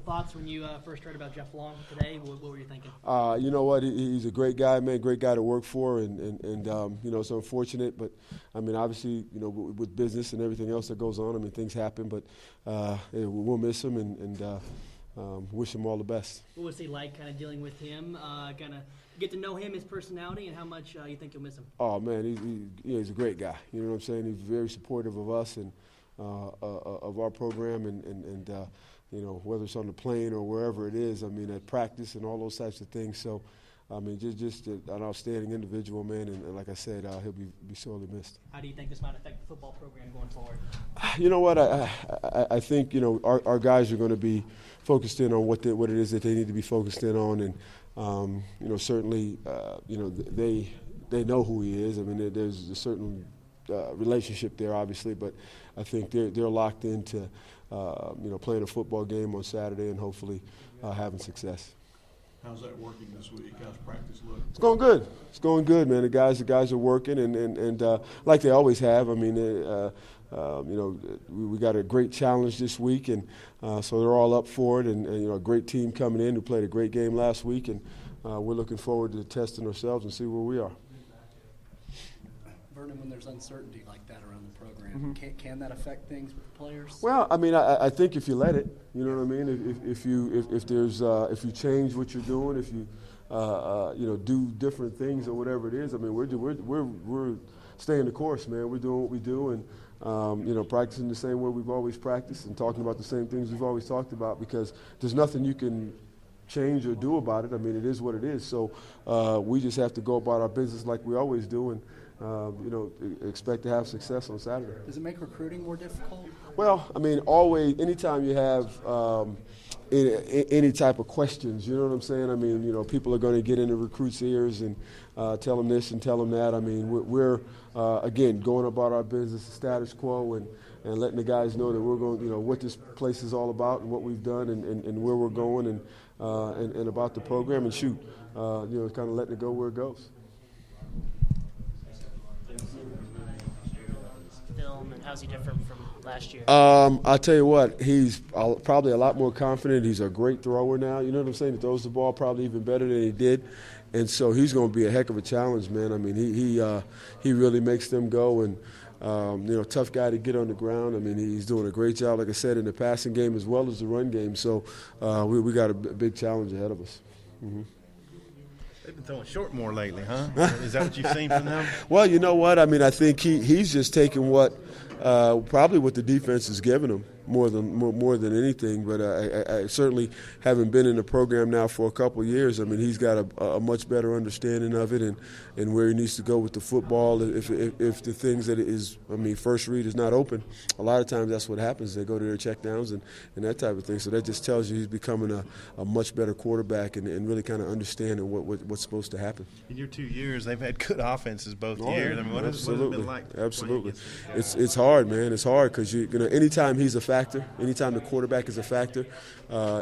thoughts when you first heard about Jeff Long today? What were you thinking? You know what? He's a great guy, man. Great guy to work for, and you know, it's unfortunate, but I mean, obviously, you know, with business and everything else that goes on, I mean, things happen, but we'll miss him and wish him all the best. What was he like, kind of dealing with him? Kind of get to know him, his personality, and how much you think you'll miss him? Oh man, he's a great guy. You know what I'm saying? He's very supportive of us and of our program, and you know, whether it's on the plane or wherever it is. I mean, at practice and all those types of things. So, I mean, just an outstanding individual, man. And like I said, he'll be sorely missed. How do you think this might affect the football program going forward? You know what? I think, you know, our guys are going to be focused in on what it is that they need to be focused in on, and you know, certainly, you know, they know who he is. I mean, there's a certain relationship there, obviously, but I think they're locked into you know, playing a football game on Saturday and hopefully having success. How's that working this week? How's practice look? It's going good. It's going good, man. The guys are working and like they always have. I mean, you know, we got a great challenge this week, and so they're all up for it. And you know, a great team coming in who played a great game last week, and we're looking forward to testing ourselves and see where we are. Vernon, when there's uncertainty like that around the program, can that affect things with the players? Well, I mean, I think if you let it, you know what I mean. If you change what you're doing, if you you know, do different things or whatever it is. I mean, we're staying the course, man. We're doing what we do, and you know, practicing the same way we've always practiced and talking about the same things we've always talked about, because there's nothing you can change or do about it. I mean, it is what it is. So we just have to go about our business like we always do, and you know, expect to have success on Saturday. Does it make recruiting more difficult? Well, I mean, always, anytime you have any type of questions, you know what I'm saying? I mean, you know, people are going to get into recruits' ears and tell them this and tell them that. I mean, we're again, going about our business, the status quo, and letting the guys know that we're going, you know, what this place is all about and what we've done and where we're going and about the program, and shoot, you know, kind of letting it go where it goes. Film, and how's he different from last year? I'll tell you what, he's probably a lot more confident. He's a great thrower now. You know what I'm saying? He throws the ball probably even better than he did, and so he's going to be a heck of a challenge, man. I mean, he really makes them go, and you know, tough guy to get on the ground. I mean, he's doing a great job, like I said, in the passing game as well as the run game. So we got a big challenge ahead of us. Mm-hmm. They've been throwing short more lately, huh? Is that what you've seen from them? Well, you know what? I mean, I think he's just taking probably what the defense is giving him more than anything. But I certainly, having been in the program now for a couple of years, I mean, he's got a much better understanding of it and where he needs to go with the football. If the things that is, I mean, first read is not open, a lot of times that's what happens. They go to their checkdowns and that type of thing. So that just tells you he's becoming a much better quarterback and really kind of understanding what's supposed to happen. In your 2 years, they've had good offenses both years. I mean, what has it been like? Absolutely. It's hard, man. It's hard because you know, anytime he's a factor, anytime the quarterback is a factor,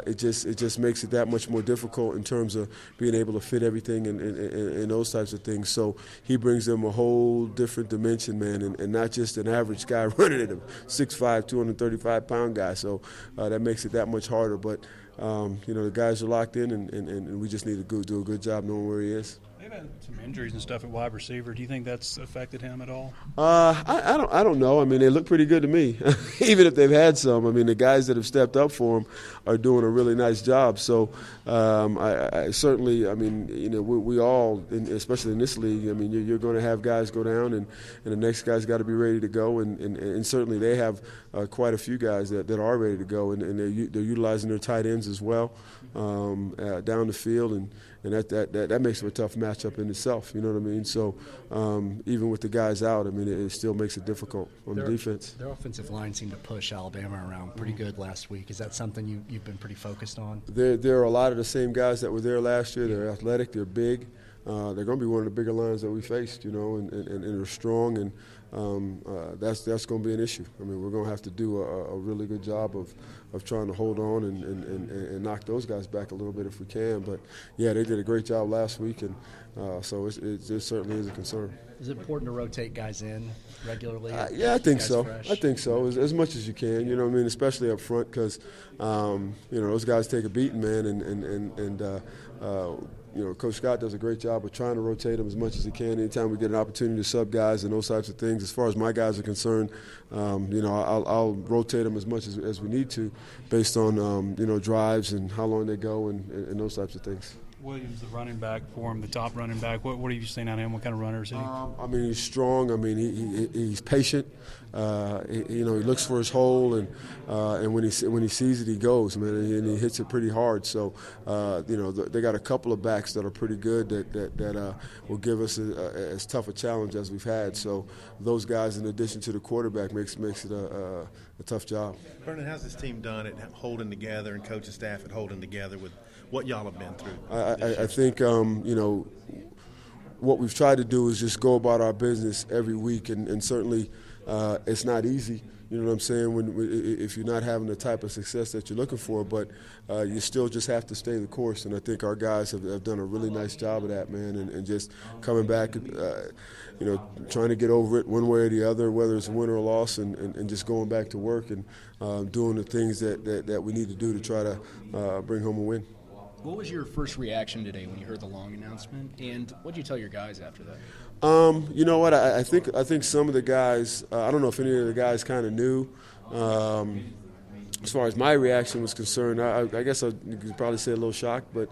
it just makes it that much more difficult in terms of being able to fit everything and those types of things. So he brings them a whole different dimension, man, and not just an average guy running at him, 6'5", 235-pound guy. So that makes it that much harder. But you know, the guys are locked in, and we just need to do a good job knowing where he is. They've had some injuries and stuff at wide receiver. Do you think that's affected him at all? I don't know. I mean, they look pretty good to me, even if they've had some. I mean, the guys that have stepped up for him are doing a really nice job. So I certainly, I mean, you know, we all, especially in this league, I mean, you're going to have guys go down, and the next guy's got to be ready to go. And certainly they have quite a few guys that are ready to go, and they're utilizing their tight ends as well down the field, and that makes it a tough matchup in itself. You know what I mean? So even with the guys out, I mean, it still makes it difficult on the defense. Their offensive line seemed to push Alabama around pretty good last week. Is that something you've been pretty focused on? There are a lot of the same guys that were there last year. They're athletic. They're big. they're going to be one of the bigger lines that we faced, and are strong, and that's going to be an issue. I mean, we're going to have to do a really good job of trying to hold on and knock those guys back a little bit if we can. But, yeah, they did a great job last week, and so it certainly is a concern. Is it important to rotate guys in regularly? Yeah, I think so. Fresh? I think so, as much as you can. You know what I mean? Especially up front, because those guys take a beating, man, and Coach Scott does a great job of trying to rotate them as much as he can. Anytime we get an opportunity to sub guys and those types of things, as far as my guys are concerned, I'll rotate them as much as we need to, based on drives and how long they go and those types of things. Williams, the running back for him, the top running back. What have you seen out of him? What kind of runner is he? I mean, he's strong. I mean, he's patient. He looks for his hole, and when he sees it, he goes, man, and he hits it pretty hard. So, they got a couple of backs that are pretty good that will give us as tough a challenge as we've had. So, those guys, in addition to the quarterback, makes it a tough job. Vernon, how's this team done at holding together, and coaching staff at holding together with what y'all have been through? I think what we've tried to do is just go about our business every week, and certainly it's not easy. You know what I'm saying? If you're not having the type of success that you're looking for, but you still just have to stay the course. And I think our guys have done a really nice job of that, man, and just coming back, trying to get over it one way or the other, whether it's a win or a loss, and just going back to work and doing the things that we need to do to try to bring home a win. What was your first reaction today when you heard the long announcement, and what did you tell your guys after that? You know what? I think some of the guys. I don't know if any of the guys kind of knew. As far as my reaction was concerned, I guess you could probably say a little shocked, but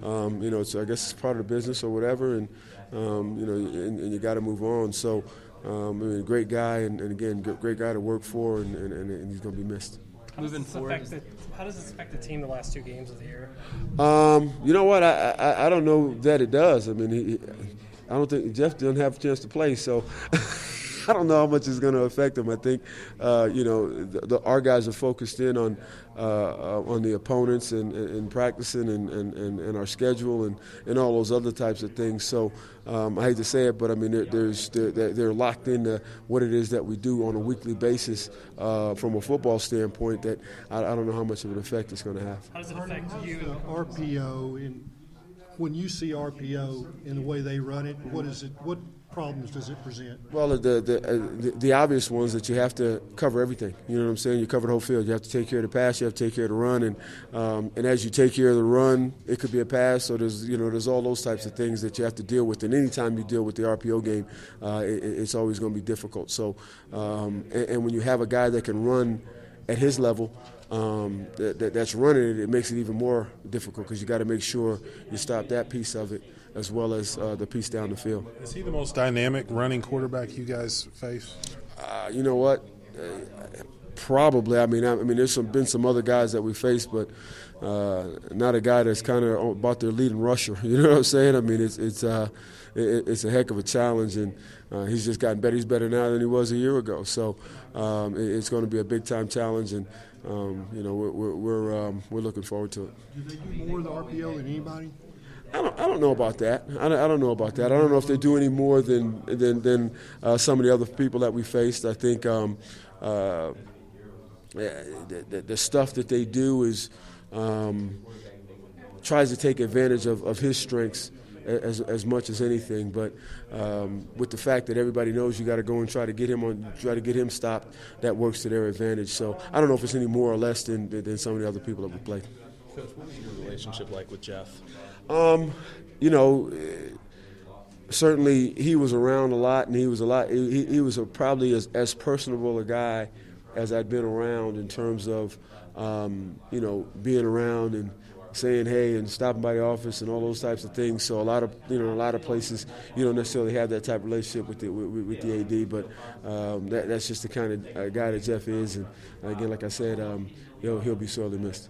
I guess it's part of the business or whatever, and and you got to move on. So, great guy, and again, great guy to work for, and he's going to be missed. Moving forward, how does this affect the team the last 2 games of the year? You know what? I don't know that it does. I mean, I don't think Jeff doesn't have a chance to play, so I don't know how much it's going to affect him. I think our guys are focused in on the opponents and practicing and our schedule and all those other types of things. So I hate to say it, but I mean they're locked into what it is that we do on a weekly basis from a football standpoint. That I don't know how much of an effect it's going to have. How does it affect you? RPO, when you see RPO in the way they run it, what problems does it present? Well, the obvious ones that you have to cover everything. You know what I'm saying? You cover the whole field. You have to take care of the pass. You have to take care of the run, and as you take care of the run, it could be a pass. So there's all those types of things that you have to deal with. And anytime you deal with the RPO game, it's always going to be difficult. So and when you have a guy that can run at his level, that's running it makes it even more difficult because you got to make sure you stop that piece of it as well as the piece down the field. Is he the most dynamic running quarterback you guys face? You know what? Probably. I mean, there's been some other guys that we faced, but not a guy that's kind of about their leading rusher. You know what I'm saying? I mean, it's a heck of a challenge, and he's just gotten better. He's better now than he was a year ago. So it's going to be a big time challenge, and we're looking forward to it. Do they do more of the RPO than anybody? I don't know about that. I don't know about that. I don't know if they do any more than some of the other people that we faced. I think the stuff that they do is tries to take advantage of his strengths as much as anything. But with the fact that everybody knows you got to go and try to get him stopped, that works to their advantage. So I don't know if it's any more or less than some of the other people that we played. Coach, what was your relationship like with Jeff? Certainly he was around a lot, and he was probably as personable a guy as I'd been around in terms of being around and saying hey and stopping by the office and all those types of things. So a lot of places you don't necessarily have that type of relationship with the AD, but that's just the kind of guy that Jeff is, and again, like I said, he'll be sorely missed.